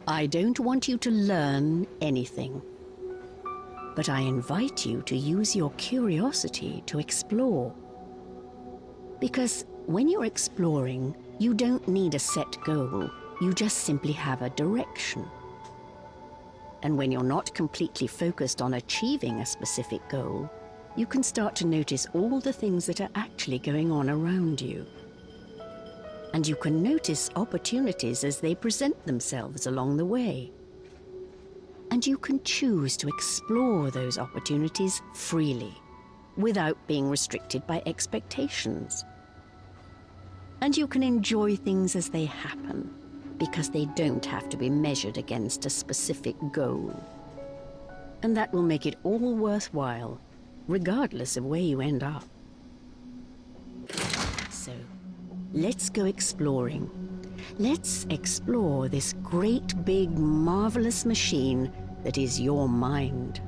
I don't want you to learn anything, but I invite you to use your curiosity to explore. Because when you're exploring, you don't need a set goal, you just simply have a direction. And when you're not completely focused on achieving a specific goal, you can start to notice all the things that are actually going on around you. And you can notice opportunities as they present themselves along the way. And you can choose to explore those opportunities freely, without being restricted by expectations. And you can enjoy things as they happen, because they don't have to be measured against a specific goal. And that will make it all worthwhile, regardless of where you end up. So, let's go exploring. Let's explore this great, big, marvelous machine that is your mind.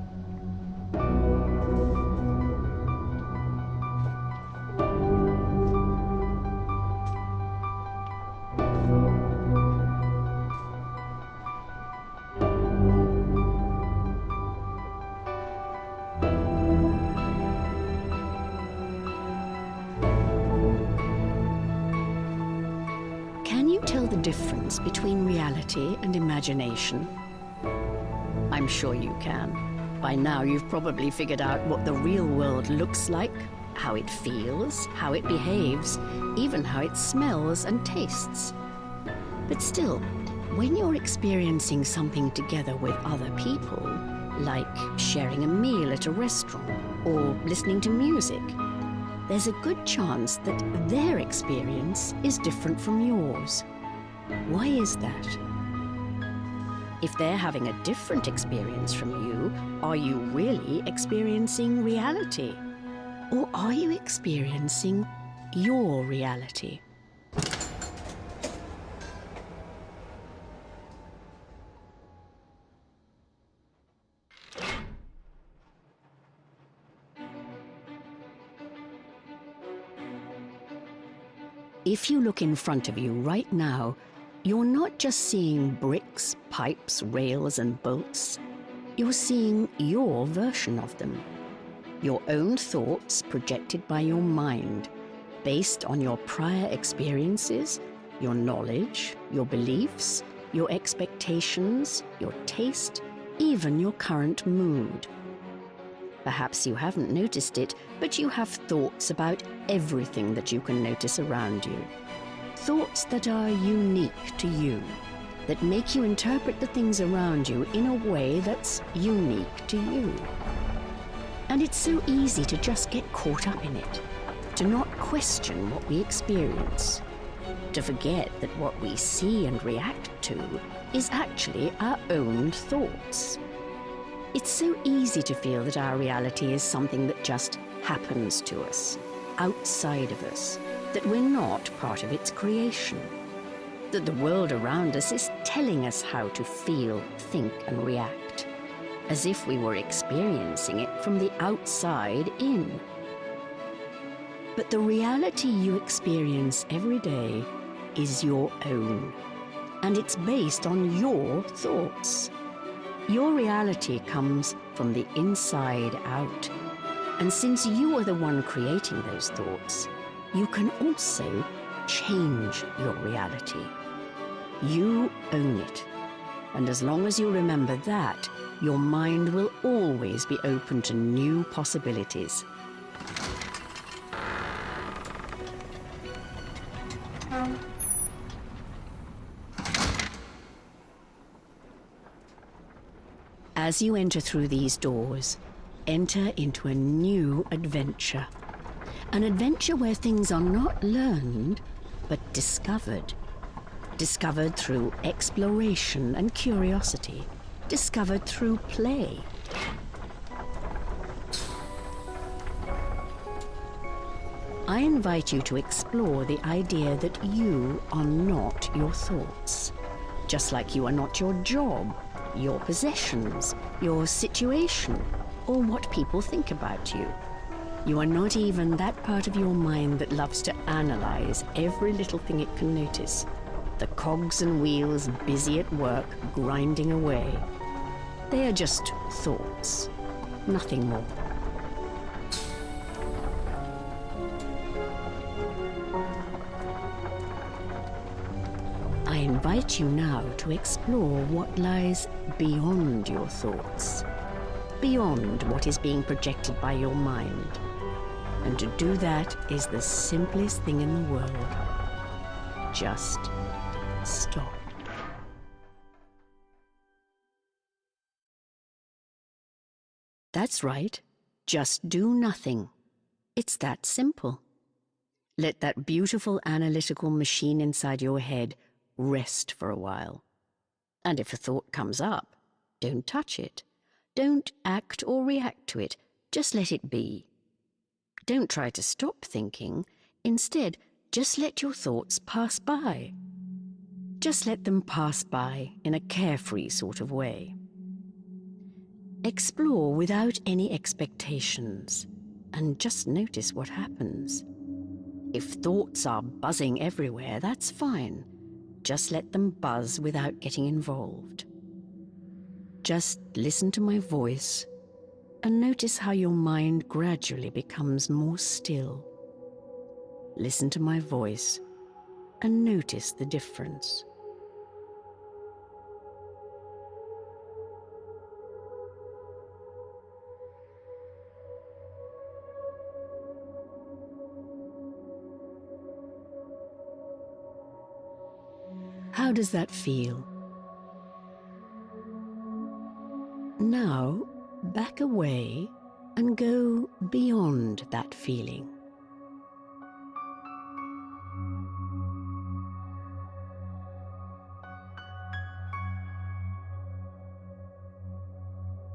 Can you tell the difference between reality and imagination? I'm sure you can. By now you've probably figured out what the real world looks like, how it feels, how it behaves, even how it smells and tastes. But still, when you're experiencing something together with other people, like sharing a meal at a restaurant or listening to music, there's a good chance that their experience is different from yours. Why is that? If they're having a different experience from you, are you really experiencing reality? Or are you experiencing your reality? If you look in front of you right now, you're not just seeing bricks, pipes, rails, and bolts. You're seeing your version of them. Your own thoughts projected by your mind, based on your prior experiences, your knowledge, your beliefs, your expectations, your taste, even your current mood. Perhaps you haven't noticed it, but you have thoughts about everything that you can notice around you. Thoughts that are unique to you, that make you interpret the things around you in a way that's unique to you. And it's so easy to just get caught up in it, to not question what we experience, to forget that what we see and react to is actually our own thoughts. It's so easy to feel that our reality is something that just happens to us, outside of us, that we're not part of its creation, that the world around us is telling us how to feel, think, and react, as if we were experiencing it from the outside in. But the reality you experience every day is your own, and it's based on your thoughts. Your reality comes from the inside out. And since you are the one creating those thoughts, you can also change your reality. You own it. And as long as you remember that, your mind will always be open to new possibilities. As you enter through these doors, enter into a new adventure. An adventure where things are not learned, but discovered. Discovered through exploration and curiosity. Discovered through play. I invite you to explore the idea that you are not your thoughts. Just like you are not your job, your possessions, your situation, or what people think about you. You are not even that part of your mind that loves to analyze every little thing it can notice. The cogs and wheels busy at work, grinding away. They are just thoughts, nothing more. I invite you now to explore what lies beyond your thoughts, beyond what is being projected by your mind. And to do that is the simplest thing in the world. Just stop. That's right. Just do nothing. It's that simple. Let that beautiful analytical machine inside your head rest for a while. And if a thought comes up, don't touch it. Don't act or react to it. Just let it be. Don't try to stop thinking. Instead, just let your thoughts pass by. Just let them pass by in a carefree sort of way. Explore without any expectations, and just notice what happens. If thoughts are buzzing everywhere, that's fine. Just let them buzz without getting involved. Just listen to my voice and notice how your mind gradually becomes more still. Listen to my voice and notice the difference. How does that feel? Now, back away and go beyond that feeling.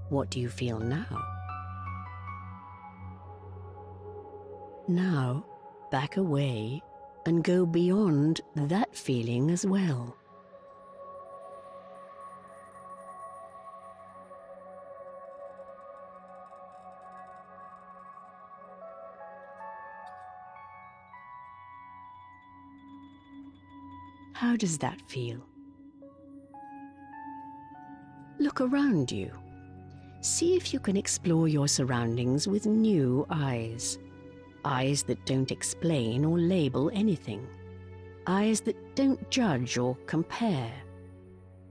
What do you feel now? Now, back away and go beyond that feeling as well. How does that feel? Look around you. See if you can explore your surroundings with new eyes. Eyes that don't explain or label anything. Eyes that don't judge or compare.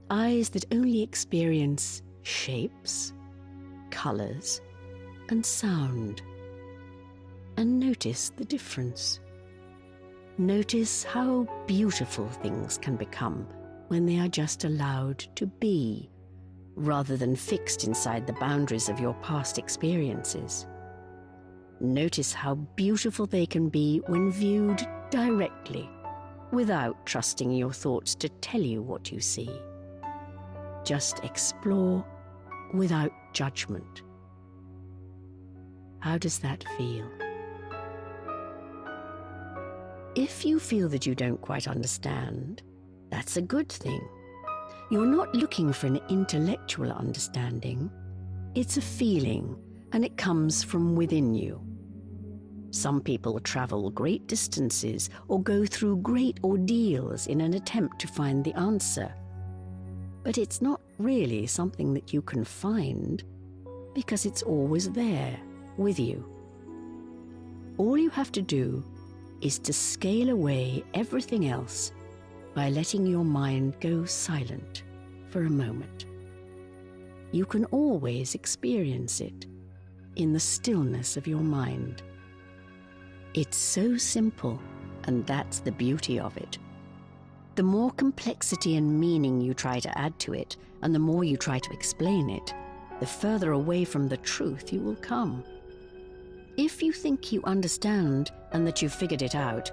Eyes that only experience shapes, colors, and sound. And notice the difference. Notice how beautiful things can become when they are just allowed to be, rather than fixed inside the boundaries of your past experiences. Notice how beautiful they can be when viewed directly, without trusting your thoughts to tell you what you see. Just explore without judgment. How does that feel? If you feel that you don't quite understand, that's a good thing. You're not looking for an intellectual understanding. It's a feeling, and it comes from within you. Some people travel great distances or go through great ordeals in an attempt to find the answer. But it's not really something that you can find, because it's always there, with you. All you have to do is to scale away everything else by letting your mind go silent for a moment. You can always experience it in the stillness of your mind. It's so simple, and that's the beauty of it. The more complexity and meaning you try to add to it, and the more you try to explain it, the further away from the truth you will come. If you think you understand and that you've figured it out,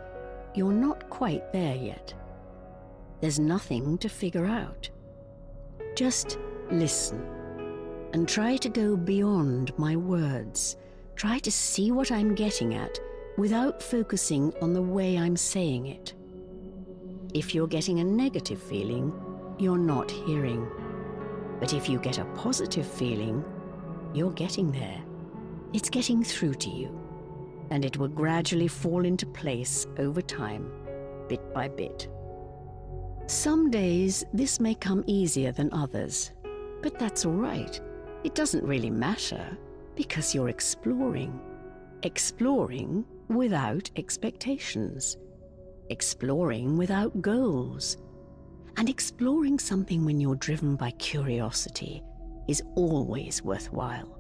you're not quite there yet. There's nothing to figure out. Just listen and try to go beyond my words. Try to see what I'm getting at without focusing on the way I'm saying it. If you're getting a negative feeling, you're not hearing. But if you get a positive feeling, you're getting there. It's getting through to you, and it will gradually fall into place over time, bit by bit. Some days this may come easier than others, but that's all right. It doesn't really matter because you're exploring. Exploring without expectations. Exploring without goals. And exploring something when you're driven by curiosity is always worthwhile.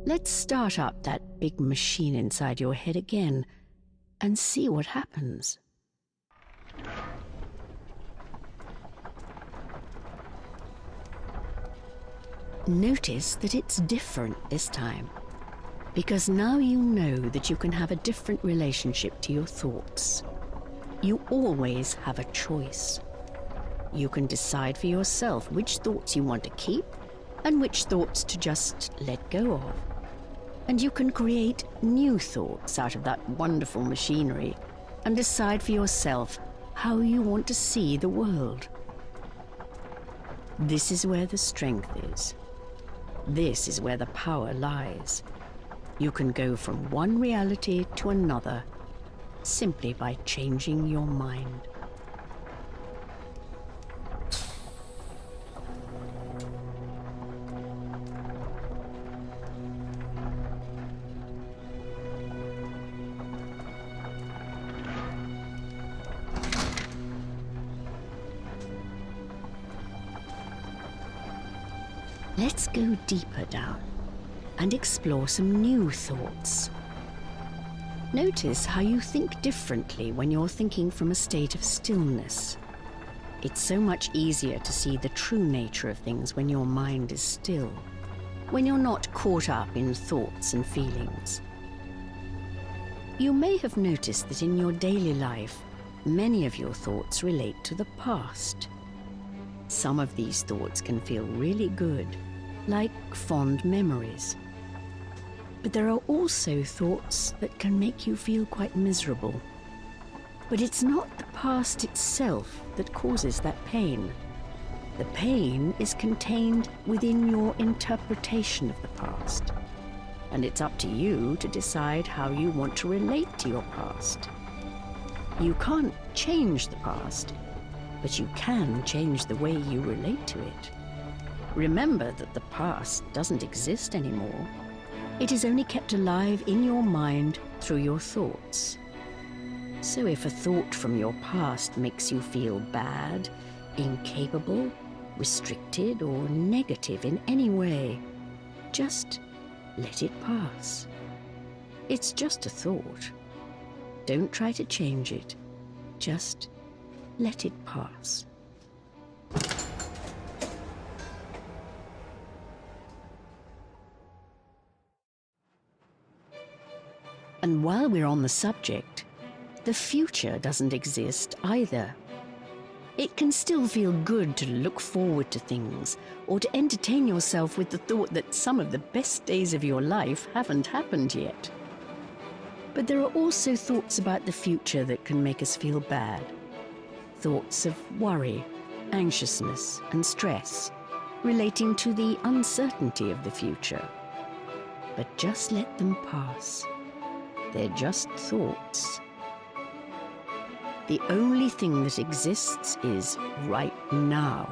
Let's start up that big machine inside your head again and see what happens. Notice that it's different this time, because now you know that you can have a different relationship to your thoughts. You always have a choice. You can decide for yourself which thoughts you want to keep and which thoughts to just let go of. And you can create new thoughts out of that wonderful machinery and decide for yourself how you want to see the world. This is where the strength is. This is where the power lies. You can go from one reality to another simply by changing your mind. Let's go deeper down and explore some new thoughts. Notice how you think differently when you're thinking from a state of stillness. It's so much easier to see the true nature of things when your mind is still, when you're not caught up in thoughts and feelings. You may have noticed that in your daily life, many of your thoughts relate to the past. Some of these thoughts can feel really good, like fond memories. But there are also thoughts that can make you feel quite miserable. But it's not the past itself that causes that pain. The pain is contained within your interpretation of the past. And it's up to you to decide how you want to relate to your past. You can't change the past, but you can change the way you relate to it. Remember that the past doesn't exist anymore. It is only kept alive in your mind through your thoughts. So if a thought from your past makes you feel bad, incapable, restricted, or negative in any way, just let it pass. It's just a thought. Don't try to change it. Just let it pass. And while we're on the subject, the future doesn't exist either. It can still feel good to look forward to things or to entertain yourself with the thought that some of the best days of your life haven't happened yet. But there are also thoughts about the future that can make us feel bad. Thoughts of worry, anxiousness, and stress relating to the uncertainty of the future. But just let them pass. They're just thoughts. The only thing that exists is right now.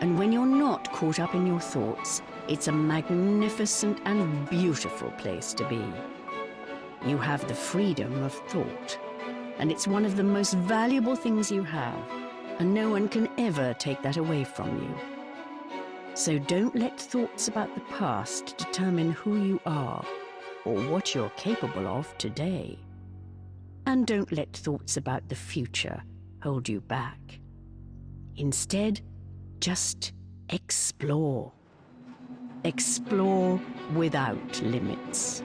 And when you're not caught up in your thoughts, it's a magnificent and beautiful place to be. You have the freedom of thought, and it's one of the most valuable things you have, and no one can ever take that away from you. So don't let thoughts about the past determine who you are or what you're capable of today. And don't let thoughts about the future hold you back. Instead, just explore. Explore without limits.